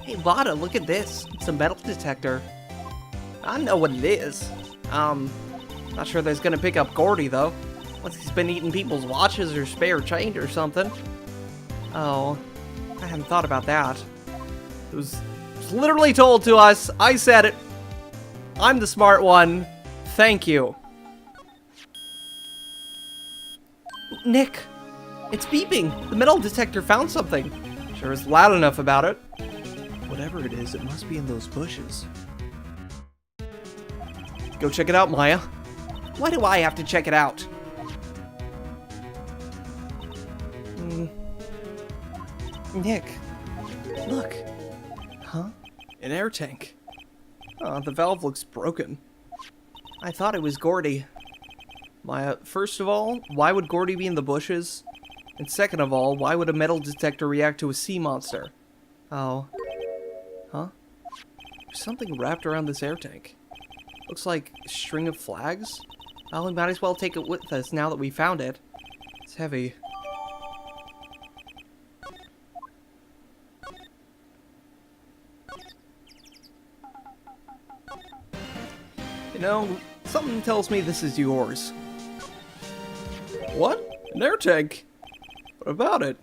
Hey, Lotta, look at this. It's a metal detector. I know what it is. Not sure that it's gonna pick up Gordy, though. Unless he's been eating people's watches or spare change or something. Oh, I hadn't thought about that. It was literally told to us. I said it. I'm the smart one. Thank you. Nick, it's beeping. The metal detector found something. Sure is loud enough about it. Whatever it is, it must be in those bushes. Go check it out, Maya. Why do I have to check it out? Nick, look. Huh? An air tank. The valve looks broken. I thought it was Gordy. Maya, first of all, why would Gordy be in the bushes? And second of all, why would a metal detector react to a sea monster? Oh. Huh? There's something wrapped around this air tank. Looks like a string of flags? Well, we might as well take it with us now that we found it. It's heavy. You know, something tells me this is yours. What? An air tank? What about it?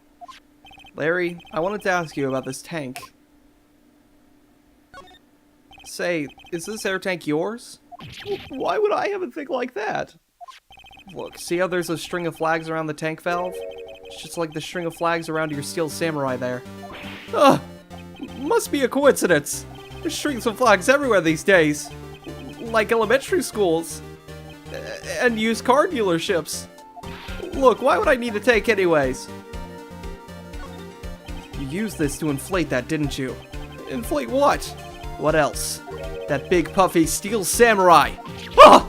Larry, I wanted to ask you about this tank. Say, is this air tank yours? Why would I have a thing like that? Look, see how there's a string of flags around the tank valve? It's just like the string of flags around your steel samurai there. Ugh! Must be a coincidence. There's strings of flags everywhere these days. Like elementary schools. And used car dealerships. Look, why would I need a tank anyways? You used this to inflate that, didn't you? Inflate what? What else? That big puffy steel samurai. Ah!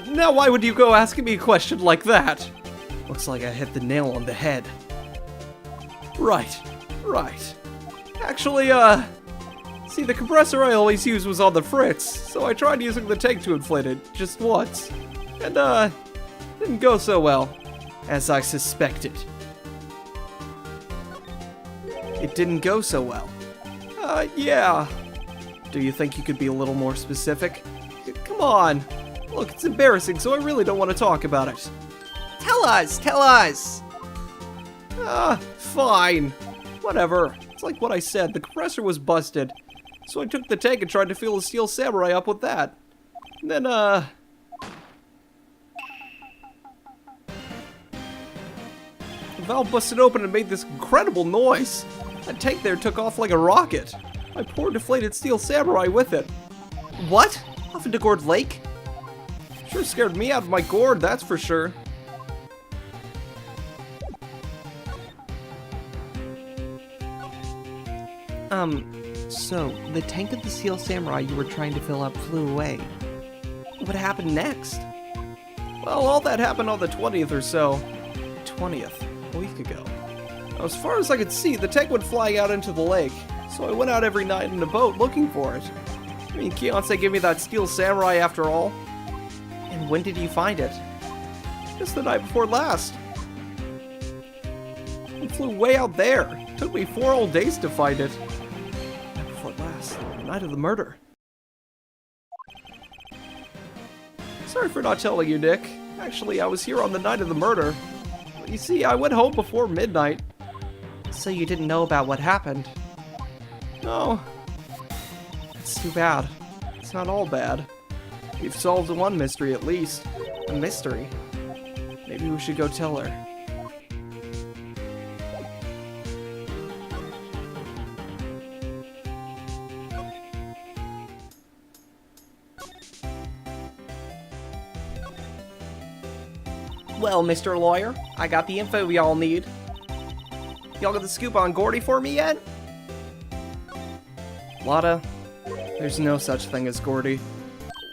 Now why would you go asking me a question like that? Looks like I hit the nail on the head. Right. Actually, see, the compressor I always used was on the fritz, so I tried using the tank to inflate it just once. And, didn't go so well, as I suspected. It didn't go so well. Yeah. Do you think you could be a little more specific? Come on. Look, it's embarrassing, so I really don't want to talk about it. Tell us! Fine. Whatever. It's like what I said, the compressor was busted. So I took the tank and tried to fill the steel samurai up with that. And then, the valve busted open and made this incredible noise. That tank there took off like a rocket. I poured deflated steel samurai with it. What? Off into Gourd Lake? Sure scared me out of my gourd, that's for sure. So, the tank of the steel samurai you were trying to fill up flew away. What happened next? Well, all that happened on the 20th or so. 20th, a week ago. Now, as far as I could see, the tank went flying out into the lake, so I went out every night in a boat looking for it. I mean, Kionsei gave me that steel samurai after all. And when did you find it? Just the night before last. It flew way out there. It took me 4 whole days to find it. The night before last, the night of the murder. Sorry for not telling you, Nick. Actually, I was here on the night of the murder. You see, I went home before midnight. So you didn't know about what happened? No. It's too bad. It's not all bad. We've solved one mystery at least. A mystery. Maybe we should go tell her. Well, Mr. Lawyer, I got the info we all need. Y'all got the scoop on Gordy for me yet? Lotta, there's no such thing as Gordy.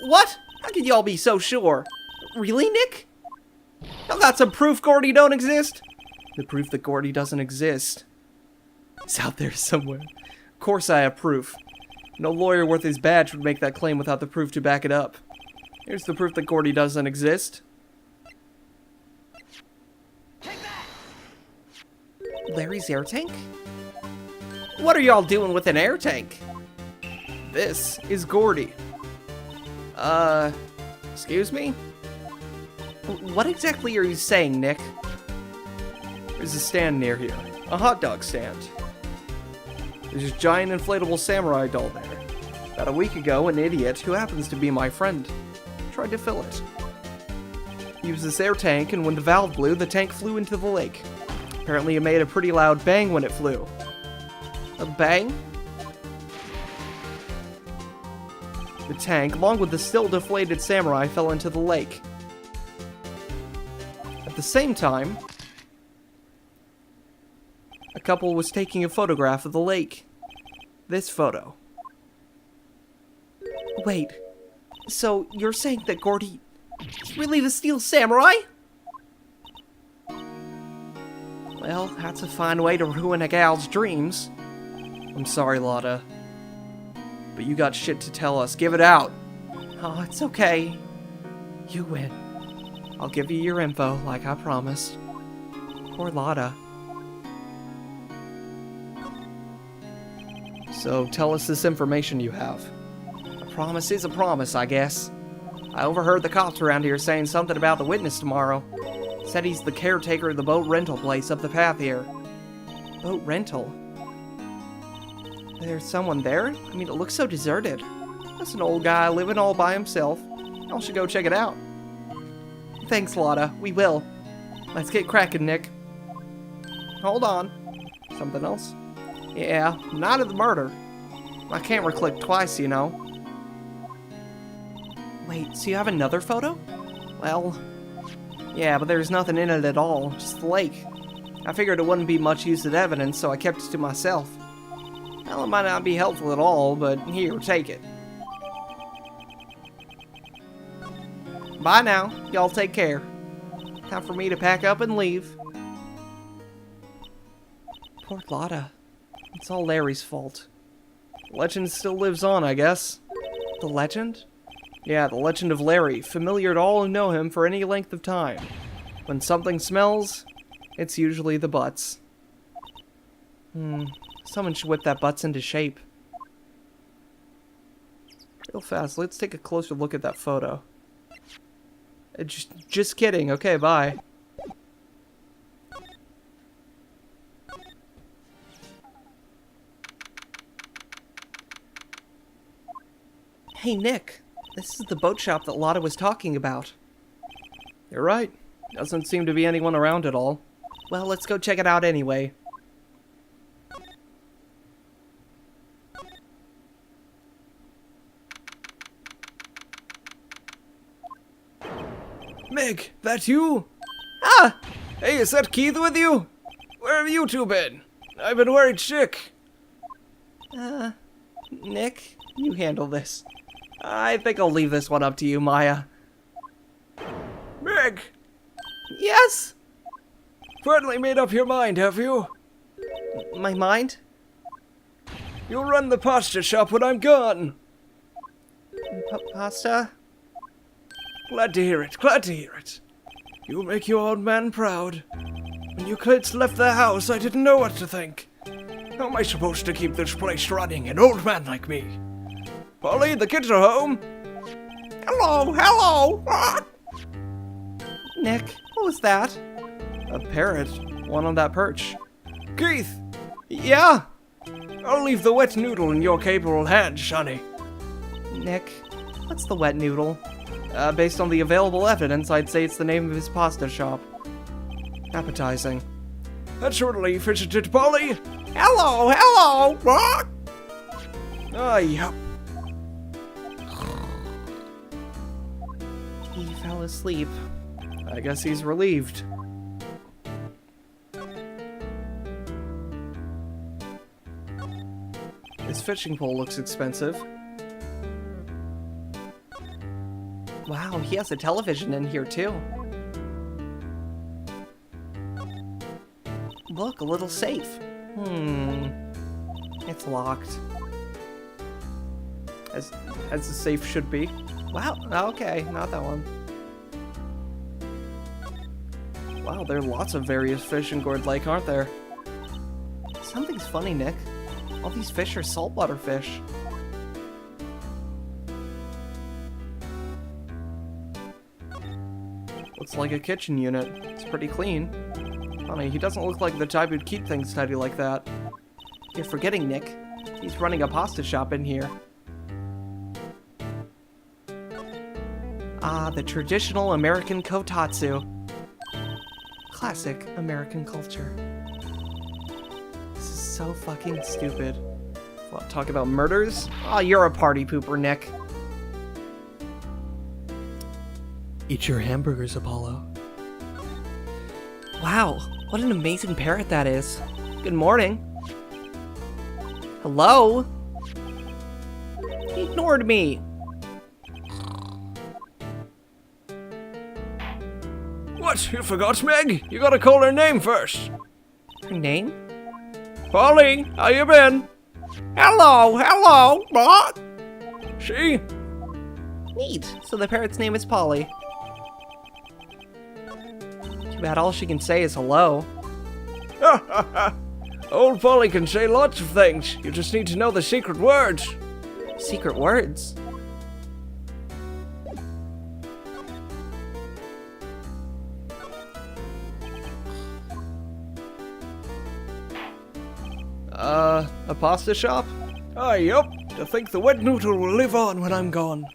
What? How can y'all be so sure? Really, Nick? Y'all got some proof Gordy don't exist? The proof that Gordy doesn't exist is out there somewhere. Of course I have proof. No lawyer worth his badge would make that claim without the proof to back it up. Here's the proof that Gordy doesn't exist. Larry's air tank? What are y'all doing with an air tank? This is Gordy. Excuse me? What exactly are you saying, Nick? There's a stand near here. A hot dog stand. There's a giant inflatable samurai doll there. About a week ago, an idiot, who happens to be my friend, tried to fill it. He used this air tank, and when the valve blew, the tank flew into the lake. Apparently it made a pretty loud bang when it flew. A bang? The tank, along with the still deflated samurai, fell into the lake. At the same time, a couple was taking a photograph of the lake. This photo. Wait, so you're saying that Gordy is really the Steel Samurai? Well, that's a fine way to ruin a gal's dreams. I'm sorry, Lotta, but you got shit to tell us. Give it out. Oh, it's okay. You win. I'll give you your info, like I promised. Poor Lotta. So, tell us this information you have. A promise is a promise, I guess. I overheard the cops around here saying something about the witness tomorrow. Said he's the caretaker of the boat rental place up the path here. Boat rental? There's someone there? I mean, it looks so deserted. That's an old guy living all by himself. Y'all should go check it out. Thanks, Lotta. We will. Let's get cracking, Nick. Hold on. Something else? Yeah, not of the murder. My camera clicked twice, you know. Wait, so you have another photo? Well, yeah, but there's nothing in it at all, just the lake. I figured it wouldn't be much use as evidence, so I kept it to myself. Well, it might not be helpful at all, but here, take it. Bye now. Y'all take care. Time for me to pack up and leave. Poor Lotta. It's all Larry's fault. The legend still lives on, I guess. The legend? Yeah, the legend of Larry, familiar to all who know him for any length of time. When something smells, it's usually the butts. Someone should whip that butts into shape. Real fast, let's take a closer look at that photo. Just kidding, okay, bye. Hey, Nick. This is the boat shop that Lotta was talking about. You're right. Doesn't seem to be anyone around at all. Well, let's go check it out anyway. Meg, that you? Ah! Hey, is that Keith with you? Where have you two been? I've been worried sick. Nick, you handle this. I think I'll leave this one up to you, Maya. Meg! Yes? Finally made up your mind, have you? My mind? You'll run the pasta shop when I'm gone. Pasta? Glad to hear it, glad to hear it. You'll make your old man proud. When you kids left the house, I didn't know what to think. How am I supposed to keep this place running, an old man like me? Polly, the kids are home. Hello, hello! Ah! Nick, what was that? A parrot, one on that perch. Keith! Yeah? I'll leave the wet noodle in your capable hands, sonny. Nick, what's the wet noodle? Based on the available evidence, I'd say it's the name of his pasta shop. Appetizing. That's a relief, isn't it, Polly? Hello, hello! Ah! Ah, yep. He fell asleep. I guess he's relieved. His fishing pole looks expensive. Wow, he has a television in here too. Look, a little safe. It's locked. As the safe should be. Wow, okay, not that one. Wow, there are lots of various fish in Gourd Lake, aren't there? Something's funny, Nick. All these fish are saltwater fish. Looks like a kitchen unit. It's pretty clean. Funny, he doesn't look like the type who'd keep things tidy like that. You're forgetting, Nick. He's running a pasta shop in here. Ah, the traditional American kotatsu. Classic American culture. This is so fucking stupid. What, talk about murders? Oh, you're a party pooper, Nick. Eat your hamburgers, Apollo. Wow, what an amazing parrot that is. Good morning. Hello? He ignored me. What? You forgot Meg? You gotta call her name first. Her name? Polly, how you been? Hello, what? She? Neat. So the parrot's name is Polly. Too bad all she can say is hello. Old Polly can say lots of things. You just need to know the secret words. Secret words? A pasta shop? Yup. To think the wet noodle will live on when I'm gone.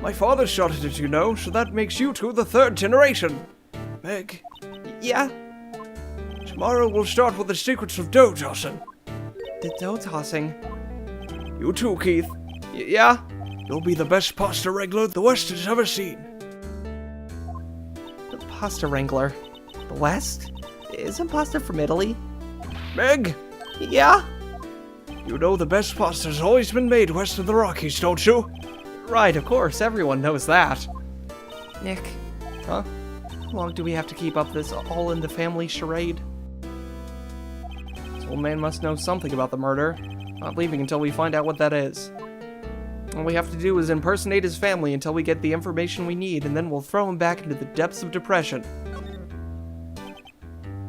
My father started it, you know, so that makes you two the third generation. Meg, Yeah? tomorrow we'll start with the secrets of dough tossing. The dough tossing. You too, Keith. Yeah? You'll be the best pasta wrangler the West has ever seen. The pasta wrangler. The West? Isn't pasta from Italy? Meg, Yeah? you know the best pasta's always been made west of the Rockies, don't you? Right, of course, everyone knows that. Nick, Huh? how long do we have to keep up this all-in-the-family charade? This old man must know something about the murder. Not leaving until we find out what that is. All we have to do is impersonate his family until we get the information we need, and then we'll throw him back into the depths of depression.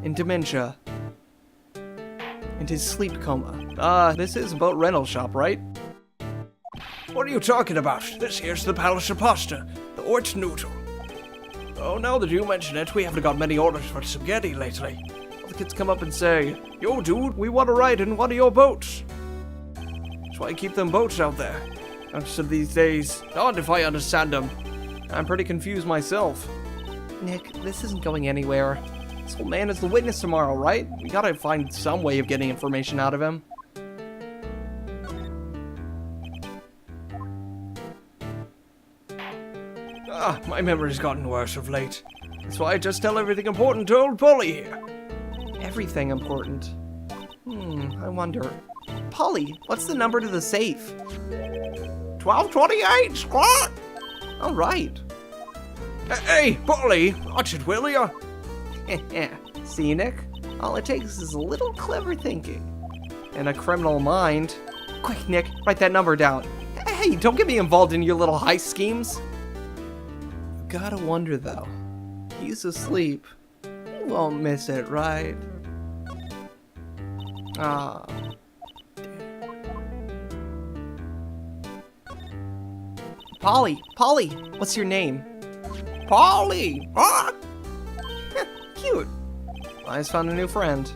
And dementia. And his sleep coma. This is a boat rental shop, right? What are you talking about? This here's the Palace of Pasta, the Wet Noodle. Oh, now that you mention it, we haven't got many orders for spaghetti lately. All the kids come up and say, "Yo, dude, we want to ride in one of your boats." That's why I keep them boats out there. Youngsters these days, darned if I understand them. I'm pretty confused myself. Nick, this isn't going anywhere. This old man is the witness tomorrow, right? We gotta find some way of getting information out of him. My memory's gotten worse of late. That's why I just tell everything important to old Polly here. Everything important. I wonder. Polly, what's the number to the safe? 1228, squat! All right. Hey, Polly, watch it, will ya? See, Nick? All it takes is a little clever thinking. And a criminal mind. Quick, Nick, write that number down. Hey, don't get me involved in your little heist schemes. Gotta wonder, though. He's asleep. He won't miss it, right? Ah. Polly, what's your name? Polly! What? Cute. I just found a new friend.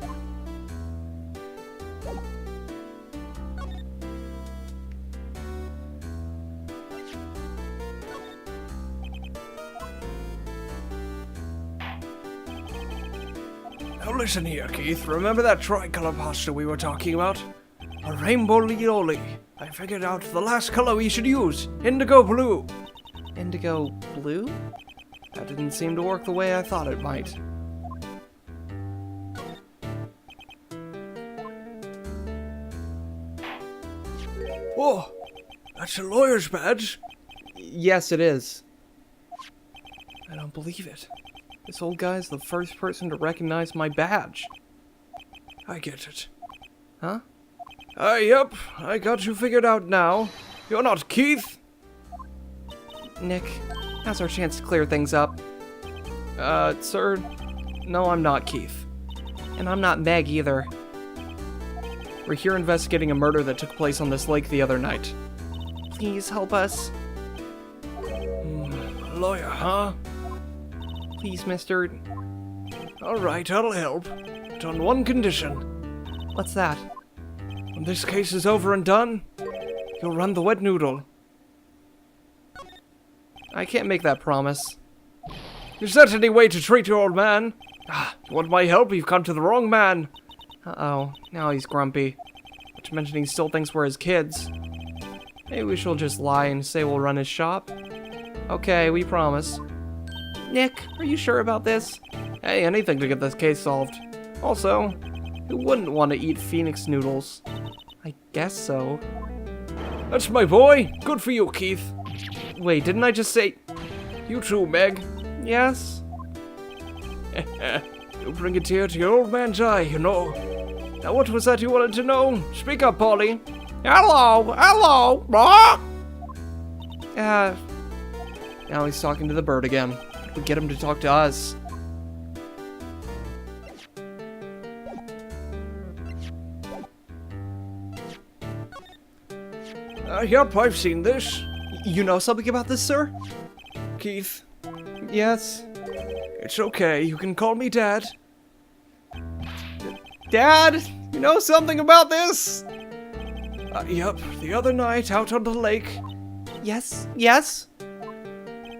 Now listen here, Keith. Remember that tricolor pasta we were talking about? A rainbow lioli. I figured out the last color we should use. Indigo blue. Indigo blue? That didn't seem to work the way I thought it might. Oh, that's a lawyer's badge. Yes, it is. I don't believe it. This old guy's the first person to recognize my badge. I get it. Huh? Yep, I got you figured out now. You're not Keith. Nick, now's our chance to clear things up. Sir? No, I'm not Keith. And I'm not Meg either. We're here investigating a murder that took place on this lake the other night. Please help us. A lawyer, huh? Please, mister. Alright, I'll help. But on one condition. What's that? When this case is over and done, you'll run the wet noodle. I can't make that promise. Is that any way to treat your old man? You want my help? You've come to the wrong man. Uh-oh, now he's grumpy. Not to mention he still thinks we're his kids. Maybe we shall just lie and say we'll run his shop. Okay, we promise. Nick, are you sure about this? Hey, anything to get this case solved. Also, who wouldn't want to eat Phoenix noodles? I guess so. That's my boy. Good for you, Keith. Wait, didn't I just say... You too, Meg. Yes? You bring a tear to your old man's eye, you know. Now what was that you wanted to know? Speak up, Polly. Hello! Hello! Now he's talking to the bird again. We get him to talk to us. Yep, I've seen this. You know something about this, sir? Keith. Yes? It's okay, you can call me Dad. Dad, you know something about this? Yep, the other night out on the lake. Yes? Yes?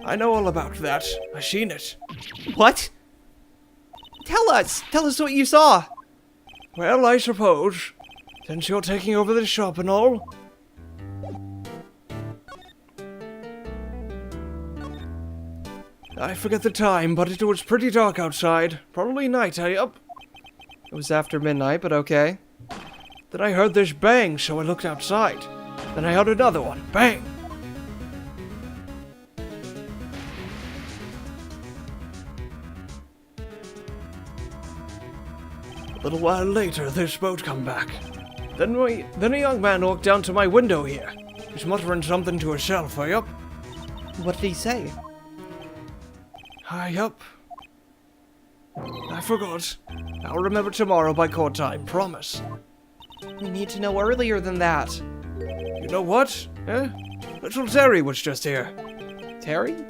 I know all about that. I seen it. What? Tell us what you saw. Well, I suppose, since you're taking over the shop and all. I forget the time, but it was pretty dark outside. Probably night, It was after midnight, but okay. Then I heard this bang, so I looked outside. Then I heard another one. Bang! A little while later, this boat come back. Then a young man walked down to my window here. He's muttering something to himself, What did he say? Yup. I forgot. I'll remember tomorrow by court time, promise. We need to know earlier than that. You know what? Little Terry was just here. Terry?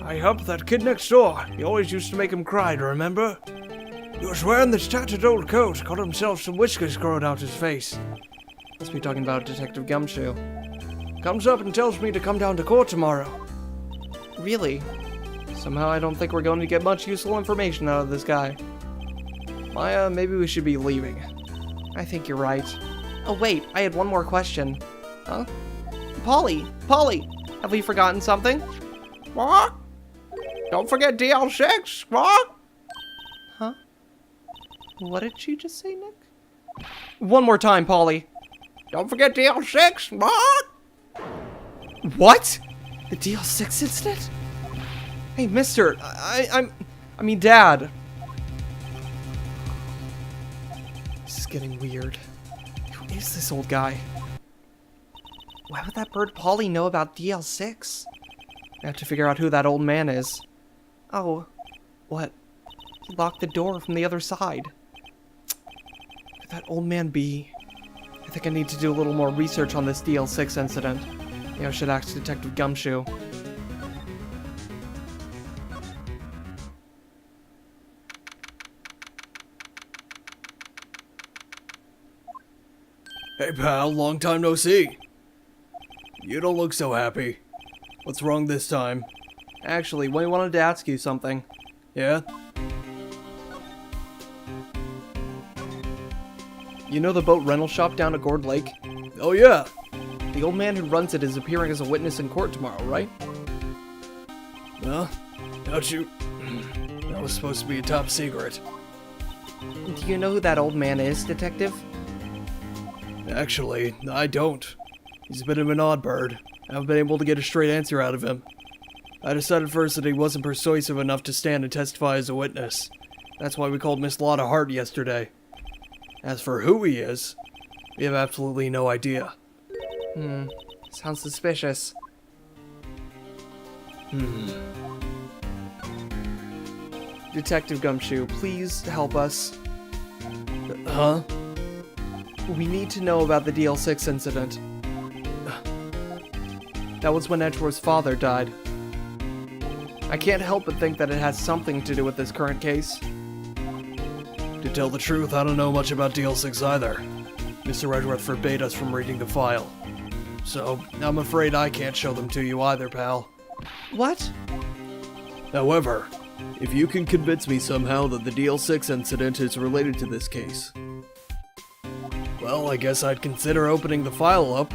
Yup, that kid next door. He always used to make him cry, remember? He was wearing this tattered old coat, got himself some whiskers growing out his face. Must be talking about Detective Gumshoe. Comes up and tells me to come down to court tomorrow. Really? Somehow I don't think we're going to get much useful information out of this guy. Maya, maybe we should be leaving. I think you're right. Oh wait, I had one more question. Huh? Polly! Have we forgotten something? What? Don't forget DL6, what? Huh? What did she just say, Nick? One more time, Polly. Don't forget DL6, what? What? The DL6 incident? Hey, mister, I mean, Dad. This is getting weird. Who is this old guy? Why would that bird Polly know about DL6? I have to figure out who that old man is. Oh, what? He locked the door from the other side. Who could that old man be? I think I need to do a little more research on this DL6 incident. Maybe I should ask Detective Gumshoe. Hey pal, long time no see. You don't look so happy. What's wrong this time? Actually, we wanted to ask you something. Yeah? You know the boat rental shop down at Gourd Lake? Oh yeah. The old man who runs it is appearing as a witness in court tomorrow, right? Well, don't you... That was supposed to be a top secret. Do you know who that old man is, Detective? Actually, I don't. He's a bit of an odd bird. I haven't been able to get a straight answer out of him. I decided first that he wasn't persuasive enough to stand and testify as a witness. That's why we called Miss Lotta Hart yesterday. As for who he is, we have absolutely no idea. Sounds suspicious. Detective Gumshoe, please help us. Huh? We need to know about the DL6 incident. That was when Edgeworth's father died. I can't help but think that it has something to do with this current case. To tell the truth, I don't know much about DL6 either. Mr. Edgeworth forbade us from reading the file. So, I'm afraid I can't show them to you either, pal. What? However, if you can convince me somehow that the DL6 incident is related to this case, well, I guess I'd consider opening the file up.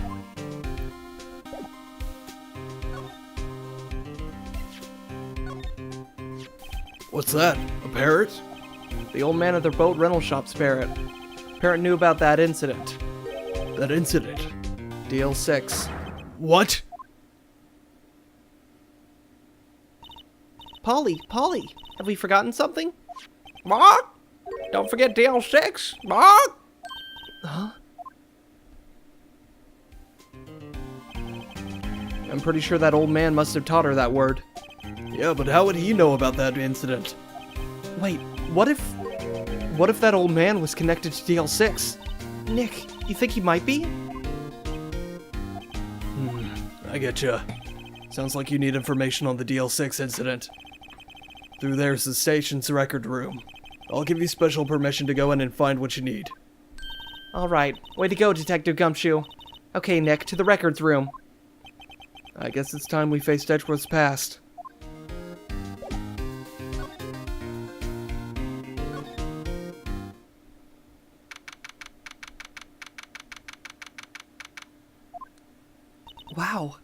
What's that? A parrot? The old man at their boat rental shop's parrot. Parrot knew about that incident. That incident? DL6. What? Polly, have we forgotten something? What? Don't forget DL6? What? Huh? I'm pretty sure that old man must have taught her that word. Yeah, but how would he know about that incident? Wait, what if that old man was connected to DL6? Nick, you think he might be? I getcha. Sounds like you need information on the DL6 incident. Through there's the station's record room. I'll give you special permission to go in and find what you need. Alright, way to go, Detective Gumshoe. Okay, Nick, to the records room. I guess it's time we faced Edgeworth's past. Wow,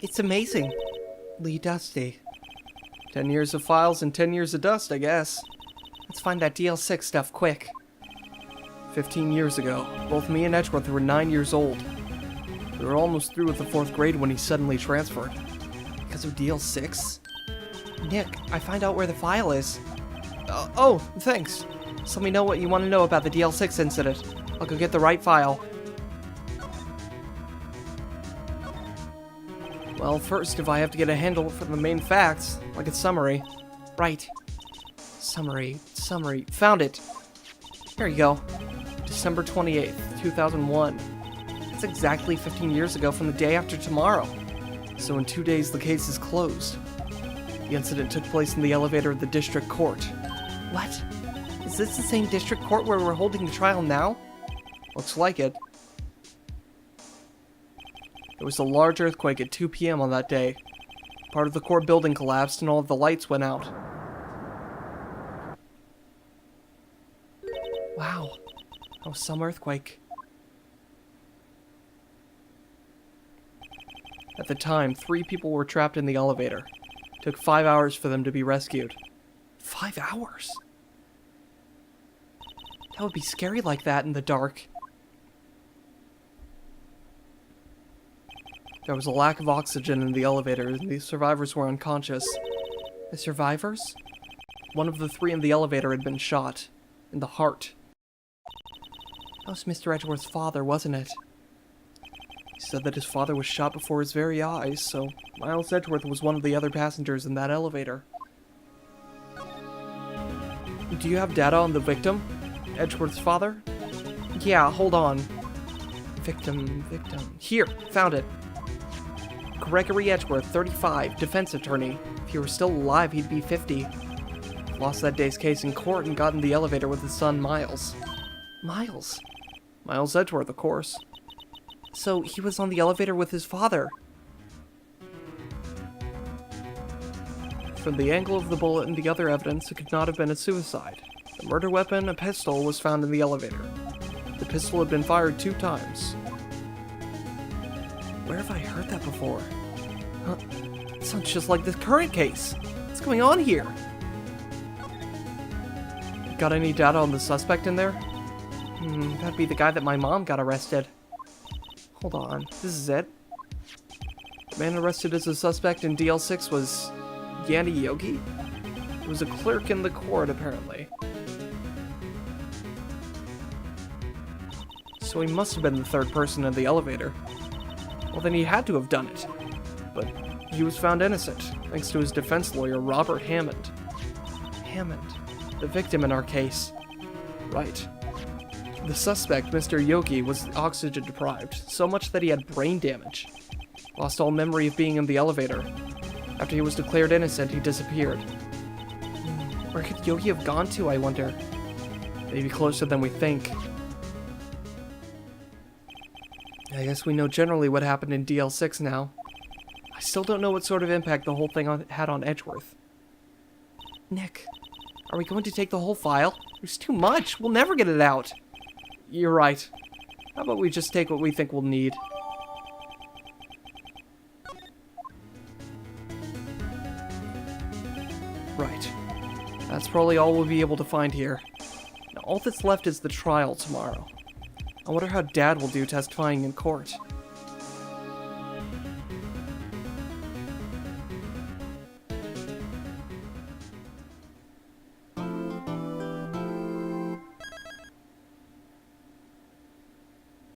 it's amazing. Lee Dusty. 10 years of files and 10 years of dust, I guess. Let's find that DL6 stuff quick. 15 years ago, both me and Edgeworth were 9 years old. We were almost through with the 4th grade when he suddenly transferred. Because of DL6? Nick, I find out where the file is. Oh, thanks. Just let me know what you want to know about the DL6 incident. I'll go get the right file. Well, first, if I have to get a handle for the main facts, like a summary. Right. Summary. Found it. Here you go. December 28th, 2001. That's exactly 15 years ago from the day after tomorrow. So in 2 days, the case is closed. The incident took place in the elevator of the district court. What? Is this the same district court where we're holding the trial now? Looks like it. There was a large earthquake at 2 p.m. on that day. Part of the core building collapsed and all of the lights went out. Wow. That was some earthquake. At the time, 3 people were trapped in the elevator. It took 5 hours for them to be rescued. 5 hours? That would be scary like that in the dark. There was a lack of oxygen in the elevator, and the survivors were unconscious. The survivors? One of the 3 in the elevator had been shot. In the heart. That was Mr. Edgeworth's father, wasn't it? He said that his father was shot before his very eyes, so Miles Edgeworth was one of the other passengers in that elevator. Do you have data on the victim? Edgeworth's father? Yeah, hold on. Victim. Here, found it. Gregory Edgeworth, 35, defense attorney. If he were still alive, he'd be 50. Lost that day's case in court and got in the elevator with his son, Miles. Miles? Miles Edgeworth, of course. So, he was on the elevator with his father. From the angle of the bullet and the other evidence, it could not have been a suicide. The murder weapon, a pistol, was found in the elevator. The pistol had been fired 2 times. Where have I heard that before? Huh? It sounds just like this current case. What's going on here? Got any data on the suspect in there? That'd be the guy that my mom got arrested. Hold on, this is it? The man arrested as a suspect in DL6 was Yanni Yogi? He was a clerk in the court, apparently. So he must have been the 3rd person in the elevator. Well, then he had to have done it. But he was found innocent, thanks to his defense lawyer, Robert Hammond. Hammond, the victim in our case. Right. The suspect, Mr. Yogi, was oxygen deprived, so much that he had brain damage. Lost all memory of being in the elevator. After he was declared innocent, he disappeared. Where could Yogi have gone to, I wonder? Maybe closer than we think. I guess we know generally what happened in DL6 now. I still don't know what sort of impact the whole thing had on Edgeworth. Nick, are we going to take the whole file? There's too much. We'll never get it out. You're right. How about we just take what we think we'll need? Right. That's probably all we'll be able to find here. Now, all that's left is the trial tomorrow. I wonder how Dad will do testifying in court.